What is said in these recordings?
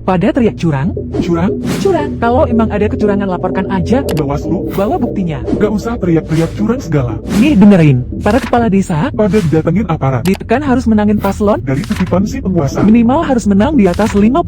pada teriak curang. Curang? Curang. Kalau emang ada kecurangan laporkan aja. Bawaslu? Bawa buktinya. Gak usah teriak-teriak curang segala. Nih dengerin. Para kepala desa Pada didatengin aparat. ditekan harus menangin paslon. Dari titipan si penguasa. Minimal harus menang di atas 50%.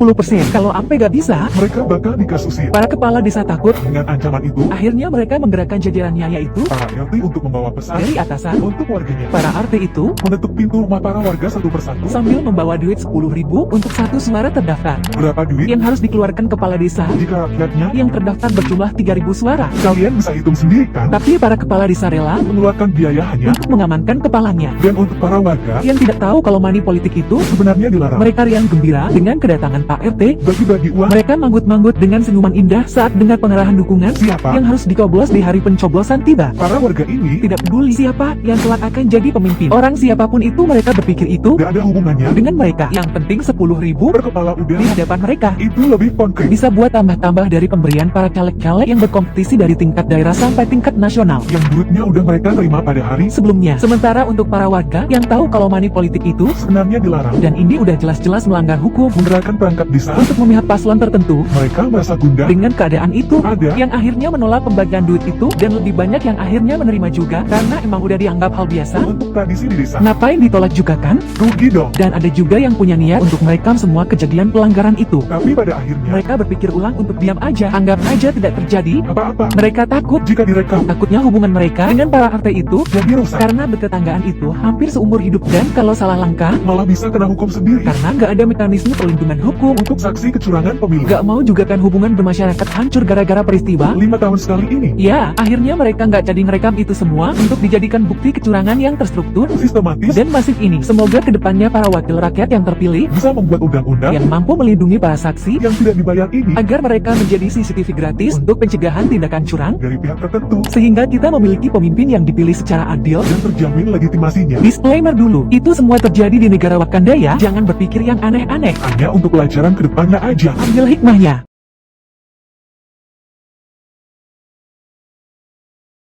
Kalau ampe gak bisa, Mereka bakal dikasusin. para kepala desa takut. Dengan ancaman itu, Akhirnya mereka menggerakkan jajarannya yaitu para RT untuk membawa pesan dari atasan. untuk warganya. Para RT itu Menutup pintu rumah para warga satu persatu. sambil membawa duit 10.000 untuk satu suara terdaftar. Berapa duit? Yang harus dikeluarkan kepala desa Jika rakyatnya, yang terdaftar berjumlah 3.000 suara. kalian bisa hitung sendiri kan? Tapi para kepala desa rela Mengeluarkan biaya hanya. untuk mengamankan kepalanya. Dan untuk para warga, Yang tidak tahu kalau money politik itu, sebenarnya dilarang. mereka riang gembira dengan kedatangan Pak RT. Bagi-bagi uang. Mereka manggut-manggut dengan senyuman indah saat dengar pengerahan dukungan Siapa? yang harus dicoblos di hari pencoblosan tiba. Para warga ini Tidak peduli siapa yang kelak akan jadi pemimpin. Orang siapapun itu, mereka berpikir itu gak ada hubungannya. dengan mereka. Yang penting 10.000 Per kepala udah. di hadapan mereka. Itu lebih konkret. Bisa buat tambah-tambah dari pemberian para caleg-caleg yang berkompetisi dari tingkat daerah sampai tingkat nasional. Yang duitnya udah mereka terima pada hari Sebelumnya, sementara untuk para warga yang tahu kalau money politik itu, sebenarnya dilarang. dan ini udah jelas-jelas melanggar hukum Menggerakkan perangkat desa, untuk memihak paslon tertentu, mereka merasa gundah. dengan keadaan itu, Ada. yang akhirnya menolak pembagian duit itu, dan lebih banyak yang akhirnya menerima juga, karena emang udah dianggap hal biasa. Untuk tradisi di desa, Ngapain ditolak juga kan? rugi dong. Dan ada juga yang punya niat untuk merekam semua kejadian pelanggaran itu. Tapi pada akhirnya, Mereka berpikir ulang untuk diam aja, anggap aja tidak terjadi. apa-apa. Mereka takut, Jika direkam, takutnya hubungan mereka dengan para RT itu, jadi rusak. karena bertetanggaan itu hampir seumur hidup, dan kalau salah langkah, Malah bisa kena hukum sendiri. karena nggak ada mekanisme perlindungan hukum. Untuk saksi kecurangan pemilu. Gak mau juga kan hubungan bermasyarakat hancur gara-gara peristiwa? 5 tahun sekali ini. Ya, akhirnya mereka nggak jadi ngerekam itu semua untuk dijadikan bukti kecurangan yang terstruktur Sistematis, dan masif ini. Semoga kedepannya para wakil rakyat yang terpilih bisa membuat undang-undang yang mampu melindungi para saksi yang tidak dibayar ini agar mereka menjadi CCTV gratis untuk pencegahan tindakan curang, dari pihak tertentu sehingga kita memiliki pemimpin yang dipilih secara adil. dan terjamin legitimasinya. Disclaimer dulu, itu semua terjadi di negara Wakanda ya, jangan berpikir yang aneh-aneh. Hanya untuk pelajaran kedepannya aja. Ambil hikmahnya.